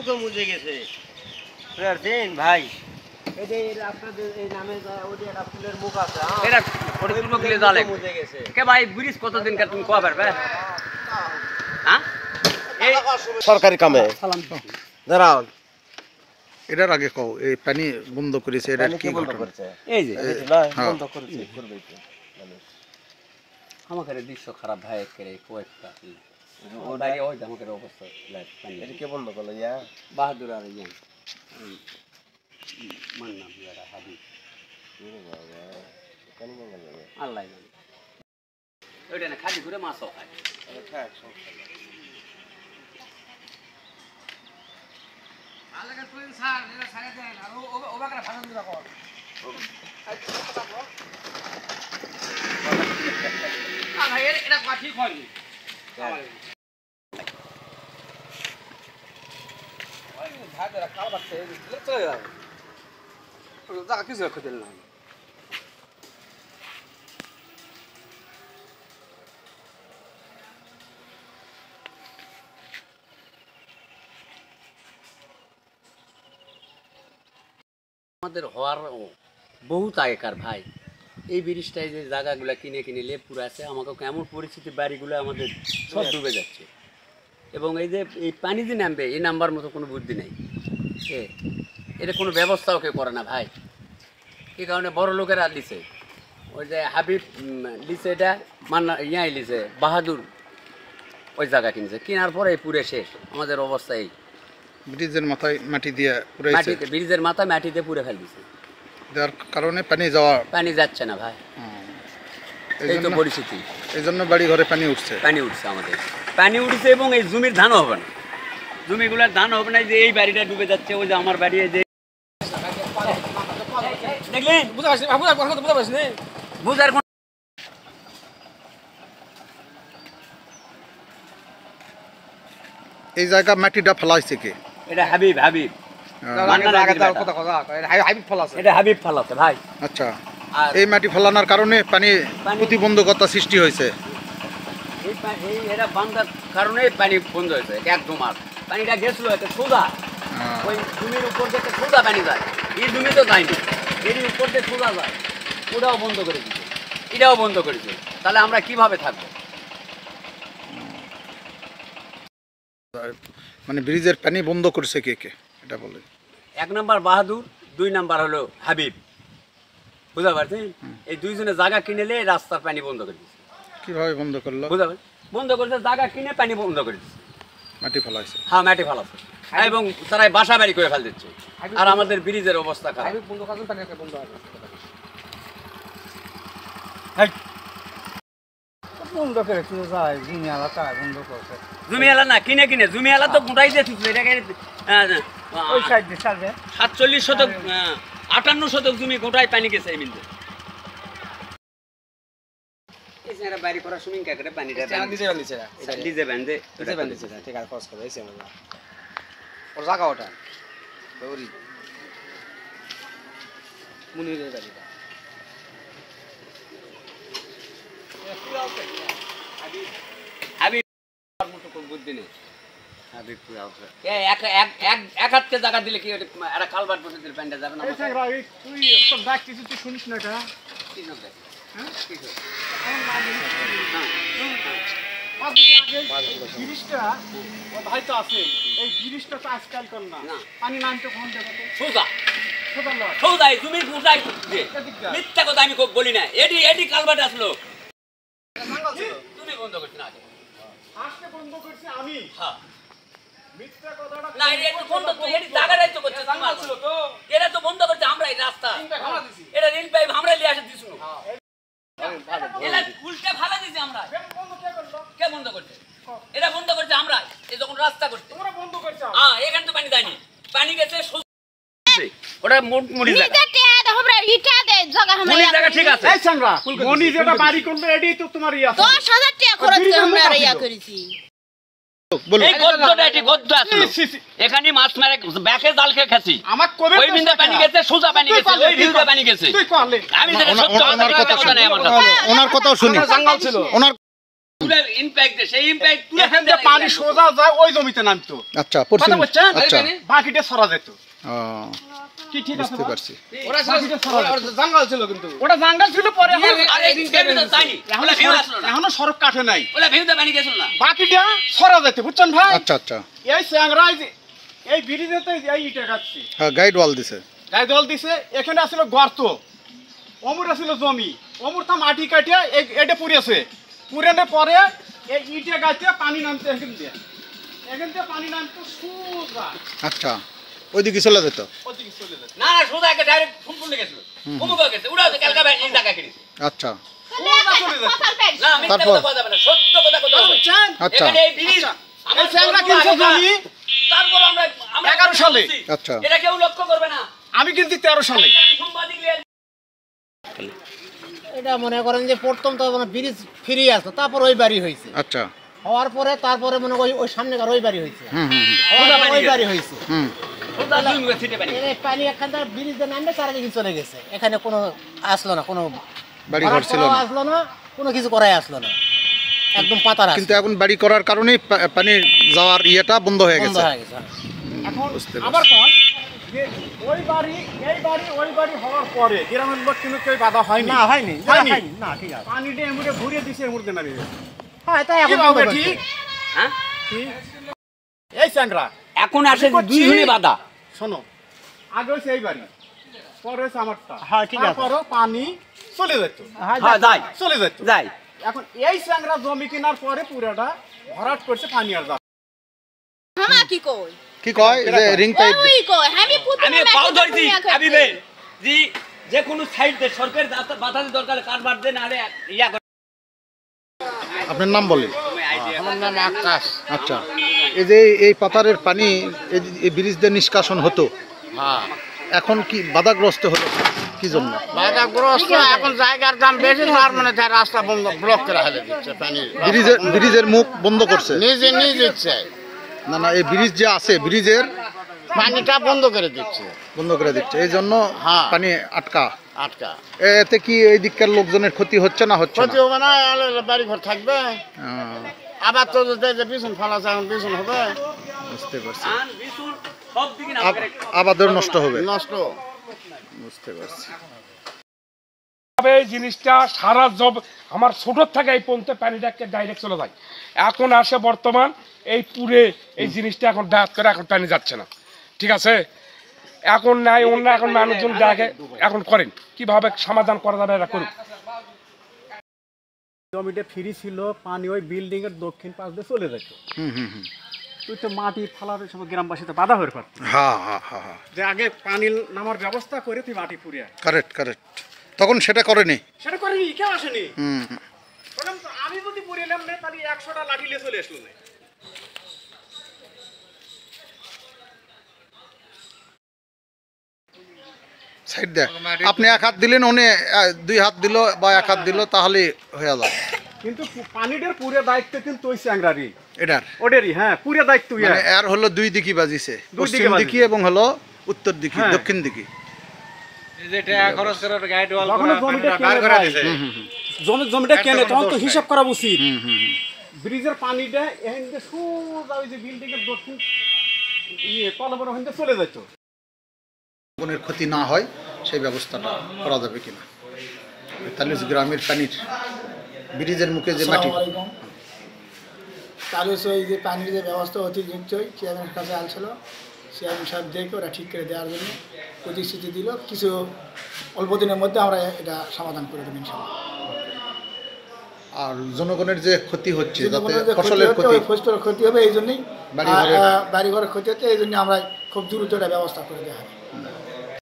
মুখে মুজে গেছে বুঝছেন ভাই এই যে আপনাদের এই নামে ওই একটা ফুলের মুখ আছে এটা ওটা পূর্ব গেলে জালে মুজে গেছে কে ভাই ব্রিজ কতদিন কার তুমি কবে পারবে হ্যাঁ এই সরকারি কামে দাঁড়াও এটার আগে কও এই পানি বন্ধ করেছে এটা কি বন্ধ ঘটনা করেছে এই যে বন্ধ করেছে করবে তো আমাদের দৃশ্য খারাপ ভাই করে কয়েকটা ও দাঁড়ি ওই আমাদের অবস্থা পানি এটা কে বন্ধ করলো ইয়া বাহাদুর আর ইয়া মান নাম ইয়ারা হাবিব আল্লাহ জানে ওইটা না খালি ঘুরে মাছও খায় আলাদা তুই স্যার এটা সারা দেন আর ও বাকরা ভাষণ দিবা কর না ভাই এটা ঠিক হয়নি ওই ভাগরা কাল বাচ্চা এই চলে যাবে যা কিছু রাখতে দিল না আমাদের হওয়ার বহুত আগেকার ভাই এই ব্রিজটায় যে জায়গাগুলো কিনে কিনে লেপুর আছে আমাকে এমন পরিস্থিতি বাড়িগুলো আমাদের সব ডুবে যাচ্ছে এবং এই যে এই পানি যে নামবে এই নাম্বার মতো কোনো বুদ্ধি নেই এটা কোনো ব্যবস্থাও কেউ করে না ভাই এই কারণে বড় লোকেরা লিছে ওই যে হাবিব লিছে এটা মান্না ইয়াই লিছে বাহাদুর ওই জায়গা কিনছে কেনার পরে পুরে শেষ আমাদের অবস্থা এই ব্রিজের মাথায় মাটি দিয়ে পুরাইছে মাটিতে ব্রিজের মাথা মাটিতে পুরে ফেল দিছে যার কারণে পানি যাচ্ছে না ভাই এই তো পরিস্থিতি এই জন্য বাড়ি ঘরে পানি উঠছে আমাদের পানি উঠছে এবং এই জমির ধানও হবে না জমিগুলোর ধান হবে না যে এই বাড়িটা ডুবে যাচ্ছে ওই যে আমার বাড়ি যে দেখলেন বুঝার এই জায়গা মাটিটা ফেলাইছে কে এটা হাবিব এটা হাবিব ফলাছে ভাই আচ্ছা এই মাটি ফলানোর কারণে পানি প্রতিবন্ধকতা সৃষ্টি হয়েছে এই এটা বান্ধার কারণে পানি বন্ধ হয়েছে একদম আর পানিটা গেছিল একটা সোজা ওই জমির উপর দিয়ে একটা সোজা পানি যায় এই জমি তো যায়নি এর উপর দিয়ে সোজা যায় ওটাও বন্ধ করে দিচ্ছে এটাও বন্ধ করেছে তাহলে আমরা কিভাবে থাকবো মানে ব্রিজের পানি বন্ধ করছে কে কে এটা বলে এক নাম্বার বাহাদুর দুই নাম্বার হলো হাবিব বুঝতে পারছেন এই দুইজনে জায়গা কিনেলে রাস্তার পানি বন্ধ করে দিচ্ছে কিভাবে বন্ধ করলো বুঝতে পারছেন বন্ধ করেছে জায়গা কিনে পানি বন্ধ করে দিচ্ছে মাটি ফেলাইছে হ্যাঁ মাটি ফেলাচ্ছে এবং তারাই বাসা বাড়ি করে ফেল দিচ্ছে আর আমাদের ব্রিজের অবস্থা খারাপ জমিয়ালা না কিনে কিনে জমিয়ালা তো গোটাই দিয়ে থুকছে এটাকে 47 শতক 58 শতক জমি গোটাই পানি গেছে এই মিলতে এই যে বাড়ি করার সময় কে করে পানিটা নিজে বানিয়েছে এটা নিজে বানিয়েছে ঠিক আছে খরচ করে এসে আমরা ওর জায়গা ওটা ওরি মুনিরের বাড়িটা হাবিব মতো কোন বুদ্ধি নেই হাবিব এক হাতে জায়গা দিলে কি একটা কালবার বসে দিলে প্যান্ডা যাবে না তুই সব ডাক কিছু তুই শুনিস না এটা কি হবে হ্যাঁ কি হবে ব্রিজটা ও ভাই তো আছে এই ব্রিজটা তো আজকাল কর না পানি নামতে ফোন দেখো সোজা সোজাই তুমি বুঝাই মিথ্যা কথা আমি বলি না এডি কালবাট আসলো তুমি বন্ধ করছ না আজকে বন্ধ করছি আমি হ্যাঁ মিথ্যা কথাটা না এটা বন্ধ এডি জায়গাটাই তো করছে জানাল ছিল তো এরা তো বন্ধ করছে আমরা এই রাস্তা এটা রেল পাইপ আমরা লিয়ে আসে দিছু এলা উল্টা ভালো দিছি আমরা কে বন্ধ করছে এটা বন্ধ করছে আমরা এই যখন রাস্তা করতে তোমরা বন্ধ করছো হ্যাঁ এখানে তো পানি যায়নি পানি গেছে ওটা মুড়ি জায়গা আমরা ইটা দে জায়গা আমরা মুড়ি জায়গা ঠিক আছে এই সংরা মনি যেটা বাড়ি করলো এডি তো তোমার ইয়া 10000 টাকা খরচ করে আমরা ইয়া করেছি বলো এই গদ্দটা এটি গদ্দ আসলো এখানে মাছ মারে ব্যাকে জাল খেয়ে খাসি আমার কবে ওই বিন্দা পানি গেছে সোজা পানি গেছে ওই ভিউটা পানি গেছে তুই করলে আমি যেটা সত্য কথা নাই আমার কাছে ওনার কথাও শুনি জঙ্গল ছিল ওনার পুরো ইমপ্যাক্ট সেই ইমপ্যাক্ট পুরো এখান থেকে পানি সোজা যায় ওই জমিতে নামতো, আচ্ছা পশ্চিম কথা বলছেন? আচ্ছা বাকিটা সরা যেত। ও, কি ঠিক আছে বুঝতে বল? পারছি। বাকিটা সরা যেত। ওটা জাঙ্গল ছিল পরে আরে কেমন তো তাই ওলা ভিউ আসলো না, এখনো সড়ক কাটে নাই, ওলা ভিউতে পানি গেছিল না। বাকিটা সরা যেত, বুঝছেন ভাই? আচ্ছা আচ্ছা, এই স্যাংরা এই ব্রিজেতে এই ইটা কাটছে, হ্যাঁ গাইড ওয়াল দিছে। গায়ে জল দিছে, এখানে আসলে গর্ত, অমুর আসলে জমি, অমুর তা মাটি কাটিয়ে এটা পুড়েছে, পুরানোর পরে এই ইটে গাছে পানি নামতে এখান থেকে পানি নামতো সোজা আচ্ছা, ওইদিকে চলে যেত। ওদিকে চলে যায়। না না সোজা একটা ডাইরেক্ট সম্পূর্ণ গেছিল, কমুকা গেছে ওটা তো কালকা ভাই এই জায়গা কিনেছে। আচ্ছা না মিথ্যা তারপর? কথা বলা যাবে না, সত্য কথা কথা বলবে। বুঝছেন? আচ্ছা এখানে এই ব্রিজ এই স্যাংরা কিনছে জমি তারপর আমরা 11 সালে। আচ্ছা। এটা কেউ লক্ষ্য করবে না। আমি কিনছি 13 সালে। সাংবাদিক লিয়ে এটা মনে করেন যে প্রথম তো মানে ব্রিজ ফ্রি আসতো, তারপর ওই বাড়ি হয়েছে, আচ্ছা হওয়ার পরে তারপরে মনে করি ওই সামনেকার ওই বাড়ি হয়েছে, হুম হুম হুম, হওয়ার পরে ওই বাড়ি হয়েছে। হুম সোজা দুই মুখে ছিটে পানি। এর পানি এখান থেকে ব্রিজে নামবে তার আগে চলে গেছে, এখানে কোনো আসলো না, কোনো বাড়ি ঘর ছিল না, আসলো না, কোনো কিছু করাই আসলো না, একদম পাতার আছে, কিন্তু এখন বাড়ি করার কারণে পানি যাওয়ার ইয়েটা বন্ধ হয়ে বন্ধ গেছে। হয়ে গেছে। এখন বুঝতে আবার কোন যে ওই বাড়ি এই বাড়ি ওই বাড়ি হওয়ার পরে গ্রামের লোক কিন্তু কেউ বাধা হয়নি, না হয়নি, হয়নি। না ঠিক আছে, পানিটা এমুড়ে ঘুরিয়ে দিছে, এমুড়ে নামিয়ে দিছে। হ্যাঁ তাই কি এখন ভাবে বন্ধ ঠিক? করছে। হ্যাঁ ঠিক। এই স্যাংরা এখন আসে দুই জনে বাধা। শোনো, আগে হয়েছে এই বাড়ি, পরে হয়েছে আমারটা, হ্যাঁ, ঠিক আছে। তারপরও পানি চলে যেত, হ্যাঁ, হ্যাঁ যাই চলে যেত। যাই এখন এই স্যাংরা জমি কেনার পরে পুরাটা ভরাট করছে, পানি আর যাবে হামা কি কই কি কয় যে রিং পাইপ? ওই কই আমি পুতুল আমি পাও ধরছি আবিবে জি যে কোনো সাইড দে সরকার বাধা দরকার কারবার দেন আরে ইয়া করে আপনার নাম বলেন। আমার নাম আকাশ। আচ্ছা, এই যে এই পাতারের পানি এই ব্রিজ দিয়ে নিষ্কাশন হতো, হ্যাঁ এখন কি বাধাগ্রস্ত হলো কি জন্য? বাধাগ্রস্ত, এখন জায়গার দাম বেশি, তার মানে তার রাস্তা বন্ধ ব্লক করে ফেলে দিচ্ছে, পানি ব্রিজের মুখ বন্ধ করছে? নিজে নিজে ইচ্ছে না না, এই ব্রিজ যে আছে ব্রিজের পানিটা বন্ধ করে দিচ্ছে, বন্ধ করে দিচ্ছে, এই জন্য হ্যাঁ। পানি আটকা। আটকা এতে কি এই দিককার লোকজনের ক্ষতি হচ্ছে না হচ্ছে ক্ষতি না? হবে না, বাড়ি ঘর থাকবে, আহ, আবার তো যে বিছুন ফালা যায় বিছুন হবে, বুঝতে পারছি, আন বিশুর সব দিকে না আবাদের নষ্ট হবে, নষ্ট। বুঝতে পারছি। এই জিনিসটা সারা আমার ছোটোর থেকে এই পর্যন্ত পানিটাকে ডাইরেক্ট চলে যায়, এখন আসে বর্তমান এই পুরে এই জিনিসটা এখন ডাক করে এখন পানি যাচ্ছে না, ঠিক আছে? এখন নাই অন্য এখন মানুষজন ডাকে এখন করেন কিভাবে সমাধান করা যাবে, এরা করুক। জমিটা ফ্রি ছিল, পানি ওই বিল্ডিং এর দক্ষিণ পাশ দিয়ে চলে যেত, হুম হুম হুম, তুই তো মাটি ফালার সময় গ্রামবাসীতে বাধা হয়ে পারত, হ্যাঁ হ্যাঁ হ্যাঁ হ্যাঁ, যে আগে পানি নামার ব্যবস্থা করে তুই মাটি ফুরিয়ে আয়। কারেক্ট কারেক্ট, তখন সেটা করেনি। সেটা করিনি, কেউ আসেনি। হুম হুম। বললাম তো, আমি যদি পুড়ে এলাম না তাহলে 100টা লাঠি নিয়ে চলে আসলো না। সাইড দেখ, আপনি এক হাত দিলেন, উনি দুই হাত দিল বা এক হাত দিল, তাহলে হয়ে যাবে। কিন্তু পানিটার পুরো দায়িত্ব কিন্তু ওই স্যাংরারই, এটার ওদেরই, হ্যাঁ পুরো দায়িত্ব মানে এর হলো দুই দিকই বাজিছে, দুই দিকে পশ্চিম বাজিছে। দিকে এবং হলো উত্তর দিকে, হ্যাঁ। দক্ষিণ দিকে। যখন জমিটা কেনে ভাই, জমিটা কেনে তখন তো হিসাব করা উচিত। ব্রিজের পানিটা এখান থেকে সোজা ওই যে বিল্ডিং এর দক্ষিণ কলমের ওখান থেকে চলে যেত। বনের ক্ষতি না হয় সেই ব্যবস্থাটা করা যাবে কিনা, তাহলে গ্রামের পানির ব্রিজের মুখে যে মাটি, তাহলে ওই যে পানির যে ব্যবস্থা অতিরিক্ত চেয়ারম্যানের কাছে আনছিল, চেয়ারম্যান সাহেব দেখে ওরা ঠিক করে দেওয়ার জন্য প্রতিশ্রুতি দিল, কিছু অল্প দিনের মধ্যে আমরা এটা সমাধান করে দেবো ইনশাআল্লাহ। আর জনগণের যে ক্ষতি হচ্ছে, যাতে জনগণের যে ফসলের হচ্ছে, ক্ষতি, ওই ফসলের ক্ষতি হবে, এই জন্যই বাড়িঘরের- বাড়িঘরের ক্ষতি হচ্ছে, এই জন্য আমরা খুব দ্রুত এটা ব্যবস্থা করে দেওয়া হবে।